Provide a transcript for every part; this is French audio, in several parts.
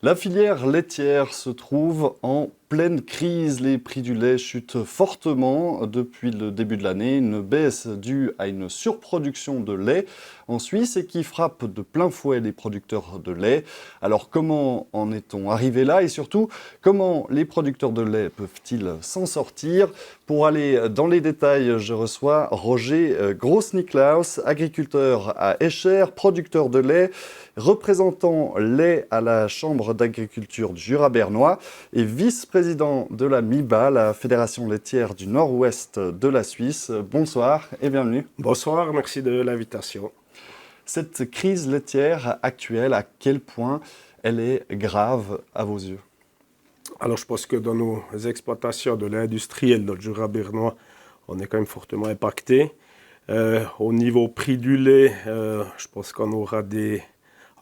La filière laitière se trouve en pleine crise. Les prix du lait chutent fortement depuis le début de l'année. Une baisse due à une surproduction de lait en Suisse et qui frappe de plein fouet les producteurs de lait. Alors comment en est-on arrivé là et surtout comment les producteurs de lait peuvent-ils s'en sortir? Pour aller dans les détails, je reçois Roger Gross-Niklaus, agriculteur à Escher, producteur de lait, représentant lait à la Chambre d'agriculture du Jura bernois et vice-président de la MIBA, la Fédération laitière du Nord-Ouest de la Suisse. Bonsoir et bienvenue. Bonsoir, merci de l'invitation. Cette crise laitière actuelle, à quel point elle est grave à vos yeux? Alors je pense que dans nos exploitations de lait industriel dans le Jura bernois, on est quand même fortement impacté. Au niveau prix du lait, je pense qu'on aura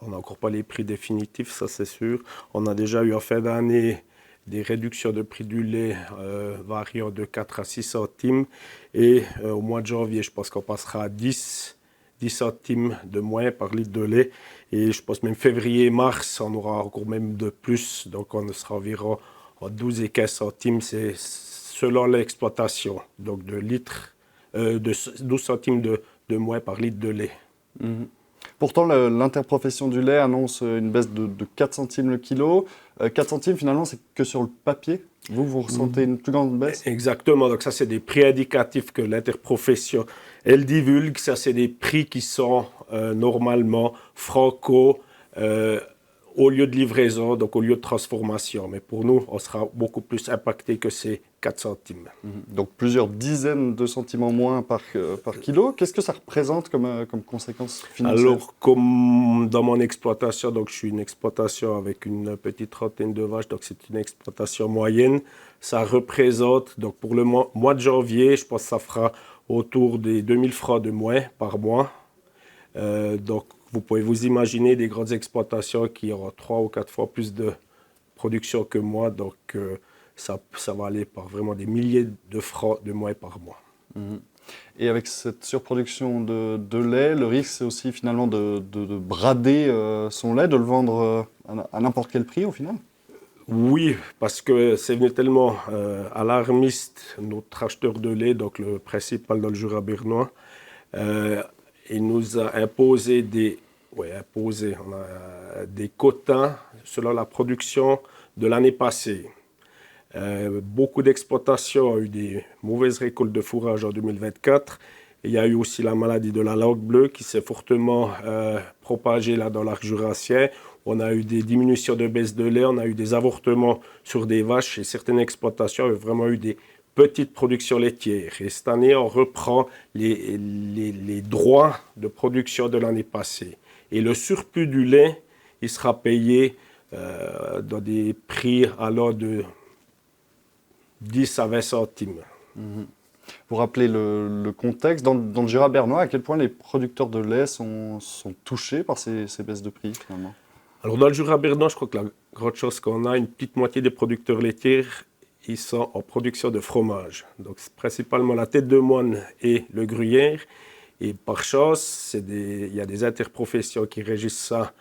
On n'a encore pas les prix définitifs, ça c'est sûr. On a déjà eu en fin d'année des réductions de prix du lait variant de 4 à 6 centimes. Et au mois de janvier, je pense qu'on passera à 10 centimes de moins par litre de lait. Et je pense même février et mars, on aura encore même de plus. Donc on sera environ en 12 et 15 centimes, c'est selon l'exploitation. Donc de 12 centimes de moins par litre de lait. Mmh. Pourtant, l'interprofession du lait annonce une baisse de 4 centimes le kilo. 4 centimes, finalement, c'est que sur le papier. Vous ressentez une plus grande baisse? Exactement. Donc ça, c'est des prix indicatifs que l'interprofession, elle divulgue. Ça, c'est des prix qui sont normalement franco au lieu de livraison, donc au lieu de transformation. Mais pour nous, on sera beaucoup plus impacté que ces 4 centimes. Donc plusieurs dizaines de centimes en moins par kilo. Qu'est-ce que ça représente comme conséquence financière? Alors, comme dans mon exploitation, donc je suis une exploitation avec une petite trentaine de vaches, donc c'est une exploitation moyenne. Ça représente, donc pour le mois de janvier, je pense que ça fera autour des 2000 francs de moins par mois. Donc, vous pouvez vous imaginer des grandes exploitations qui auront 3 ou 4 fois plus de production que moi. Donc, ça va aller par vraiment des milliers de francs de moins par mois. Et avec cette surproduction de lait, le risque, c'est aussi finalement de brader son lait, de le vendre à n'importe quel prix au final? Oui, parce que c'est venu tellement alarmiste, notre acheteur de lait, donc le principal dans le Jura bernois, il nous a imposé on a des quotas selon la production de l'année passée. Beaucoup d'exploitations ont eu des mauvaises récoltes de fourrage en 2024. Et il y a eu aussi la maladie de la langue bleue qui s'est fortement propagée là dans l'arc jurassien. On a eu des diminutions de baisse de lait, on a eu des avortements sur des vaches et certaines exploitations ont vraiment eu des petites productions laitières. Et cette année, on reprend les droits de production de l'année passée. Et le surplus du lait, il sera payé dans des prix allant de 10 à 20 centimes. Pour rappeler le contexte, dans le Jura bernois, à quel point les producteurs de lait sont touchés par ces baisses de prix finalement? Alors dans le Jura bernois, je crois que la grande chose qu'on a, une petite moitié des producteurs laitiers, ils sont en production de fromage. Donc c'est principalement la tête de moine et le gruyère. Et par chance, il y a des interprofessions qui régissent ça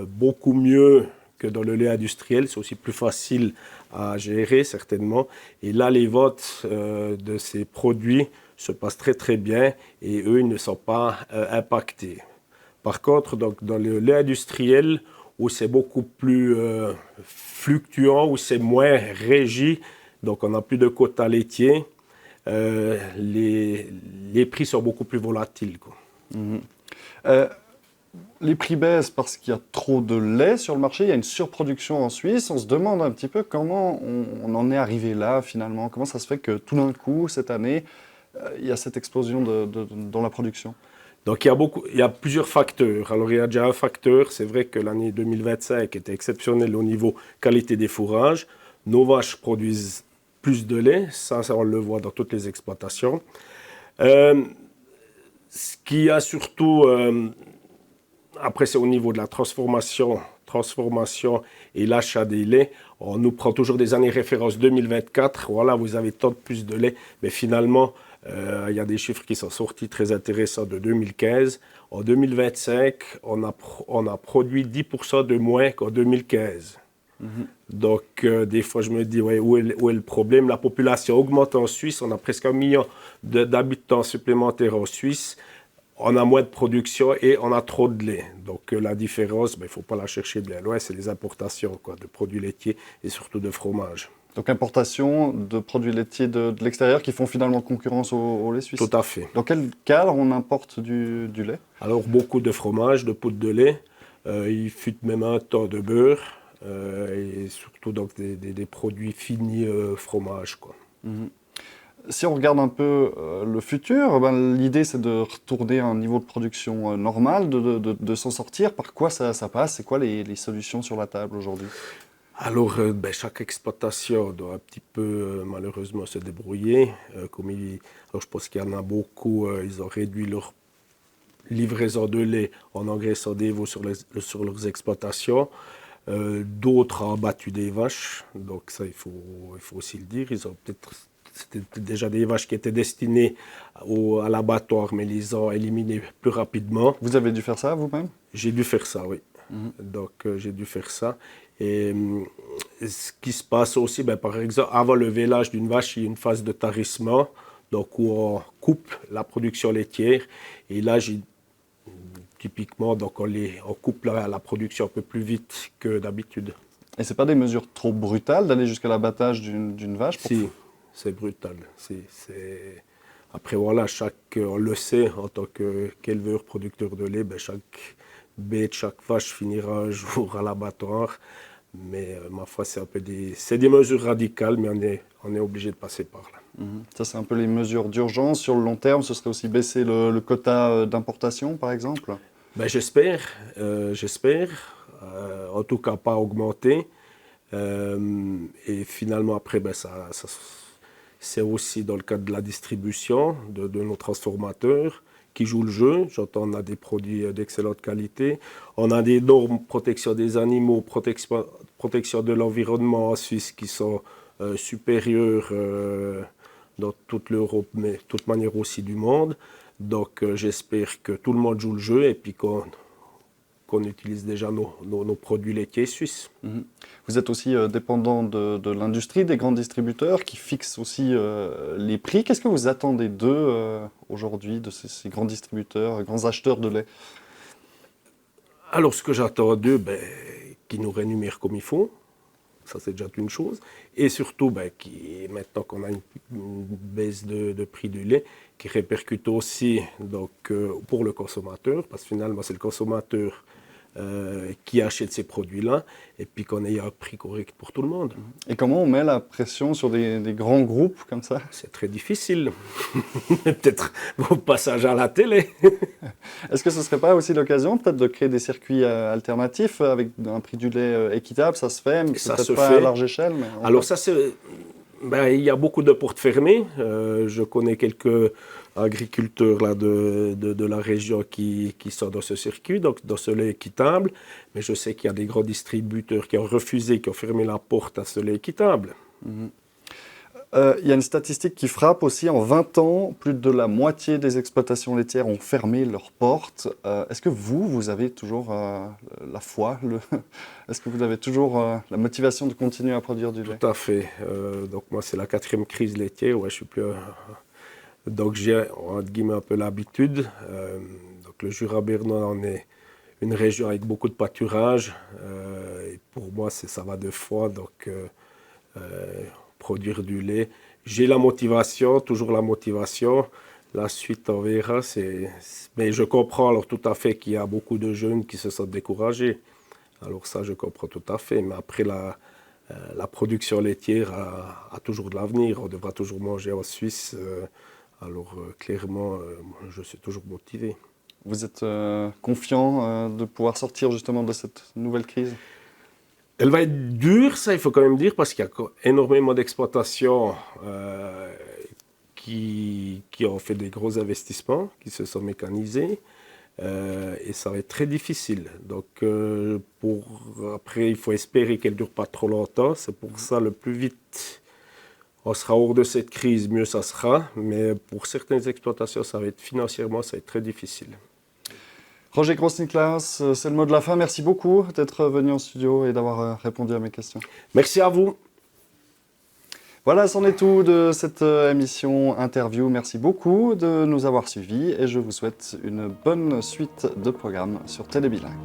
beaucoup mieux que dans le lait industriel. C'est aussi plus facile à gérer, certainement. Et là, les votes de ces produits se passent très, très bien et eux, ils ne sont pas impactés. Par contre, donc, dans le lait industriel, où c'est beaucoup plus fluctuant, où c'est moins régi, donc on n'a plus de quotas laitiers, les prix sont beaucoup plus volatiles, quoi. Les prix baissent parce qu'il y a trop de lait sur le marché, il y a une surproduction en Suisse. On se demande un petit peu comment on en est arrivé là finalement. Comment ça se fait que tout d'un coup, cette année, il y a cette explosion dans la production? Donc il y a plusieurs facteurs. Alors il y a déjà un facteur, c'est vrai que l'année 2025 était exceptionnelle au niveau qualité des fourrages. Nos vaches produisent plus de lait, ça on le voit dans toutes les exploitations. Ce qui a surtout... Après, c'est au niveau de la transformation et l'achat des laits. On nous prend toujours des années référence 2024. Voilà, vous avez tant de plus de lait. Mais finalement, il y a des chiffres qui sont sortis très intéressants de 2015. En 2025, on a produit 10% de moins qu'en 2015. Donc, des fois, je me dis, ouais, où est le problème? La population augmente en Suisse. On a presque 1 million d'habitants supplémentaires en Suisse. On a moins de production et on a trop de lait. Donc, la différence, il ne faut pas la chercher bien loin. C'est les importations de produits laitiers et surtout de fromage. Donc importation de produits laitiers de l'extérieur qui font finalement concurrence au lait suisse. Tout à fait. Dans quel cadre on importe du lait? Alors, beaucoup de fromage, de poudre de lait. Il fut même un temps de beurre. Et surtout donc des produits finis fromage, quoi. Si on regarde un peu le futur, l'idée c'est de retourner à un niveau de production normal, de s'en sortir. Par quoi ça passe? C'est quoi les solutions sur la table aujourd'hui? Alors, chaque exploitation doit un petit peu malheureusement se débrouiller. Alors, je pense qu'il y en a beaucoup, ils ont réduit leur livraison de lait en engraissant des veaux sur leurs exploitations. D'autres ont abattu des vaches, donc ça il faut aussi le dire. C'était déjà des vaches qui étaient destinées à l'abattoir, mais ils les ont éliminées plus rapidement. Vous avez dû faire ça vous-même? J'ai dû faire ça, oui. Donc j'ai dû faire ça. Et ce qui se passe aussi, par exemple, avant le vélage d'une vache, il y a une phase de tarissement, donc où on coupe la production laitière. Et là, typiquement, donc on coupe la production un peu plus vite que d'habitude. Et c'est pas des mesures trop brutales d'aller jusqu'à l'abattage d'une vache? Si, c'est brutal. Après, voilà, on le sait, en tant qu'éleveur, producteur de lait, chaque bête, chaque vache finira un jour à l'abattoir. Mais ma foi, c'est des mesures radicales, mais on est obligé de passer par là. Ça, c'est un peu les mesures d'urgence. Sur le long terme, ce serait aussi baisser le quota d'importation, par exemple? J'espère. En tout cas, pas augmenter. Et finalement, après, c'est aussi dans le cadre de la distribution de nos transformateurs qui jouent le jeu. J'entends, on a des produits d'excellente qualité. On a des normes protection des animaux, protection de l'environnement en Suisse qui sont supérieures dans toute l'Europe, mais de toute manière aussi du monde. Donc j'espère que tout le monde joue le jeu et puis qu'on utilise déjà nos produits laitiers suisses. Vous êtes aussi dépendant de l'industrie, des grands distributeurs qui fixent aussi les prix. Qu'est-ce que vous attendez d'eux aujourd'hui, de ces grands distributeurs, grands acheteurs de lait? Alors ce que j'attends d'eux, qu'ils nous rémunèrent comme il faut. Ça, c'est déjà une chose. Et surtout, maintenant qu'on a une baisse de prix du lait, qui répercute aussi donc, pour le consommateur, parce que finalement, c'est le consommateur qui achète ces produits-là, et puis qu'on ait un prix correct pour tout le monde. Et comment on met la pression sur des grands groupes comme ça? C'est très difficile. Peut-être au passage à la télé. Est-ce que ce ne serait pas aussi l'occasion peut-être de créer des circuits alternatifs avec un prix du lait équitable? Ça se fait, mais peut-être pas à large échelle. Mais alors ça, il y a beaucoup de portes fermées. Je connais quelques agriculteurs là, de la région qui sont dans ce circuit, donc dans ce lait équitable. Mais je sais qu'il y a des grands distributeurs qui ont refusé, qui ont fermé la porte à ce lait équitable. Il y a une statistique qui frappe aussi. En 20 ans, plus de la moitié des exploitations laitières ont fermé leurs portes. Est-ce que vous avez toujours la foi Est-ce que vous avez toujours la motivation de continuer à produire du lait? Tout à fait. Donc moi, c'est la 4e crise laitière. Ouais, je suis plus... Donc j'ai, entre guillemets, un peu l'habitude. Donc le Jura bernois, on est une région avec beaucoup de pâturage. Et pour moi, ça va de foi. Donc produire du lait. J'ai la motivation, toujours la motivation. La suite, on verra. Mais je comprends alors tout à fait qu'il y a beaucoup de jeunes qui se sentent découragés. Alors ça, je comprends tout à fait. Mais après, la production laitière a toujours de l'avenir. On devra toujours manger en Suisse. Alors clairement, je suis toujours motivé. Vous êtes confiant de pouvoir sortir justement de cette nouvelle crise? Elle va être dure, ça il faut quand même dire, parce qu'il y a énormément d'exploitations qui ont fait des gros investissements, qui se sont mécanisés, et ça va être très difficile. Donc après, il faut espérer qu'elle ne dure pas trop longtemps. C'est pour ça, le plus vite on sera hors de cette crise, mieux ça sera. Mais pour certaines exploitations, financièrement, ça va être très difficile. Roger Gross-Niklas, c'est le mot de la fin. Merci beaucoup d'être venu en studio et d'avoir répondu à mes questions. Merci à vous. Voilà, c'en est tout de cette émission interview. Merci beaucoup de nous avoir suivis et je vous souhaite une bonne suite de programmes sur Télébilingue.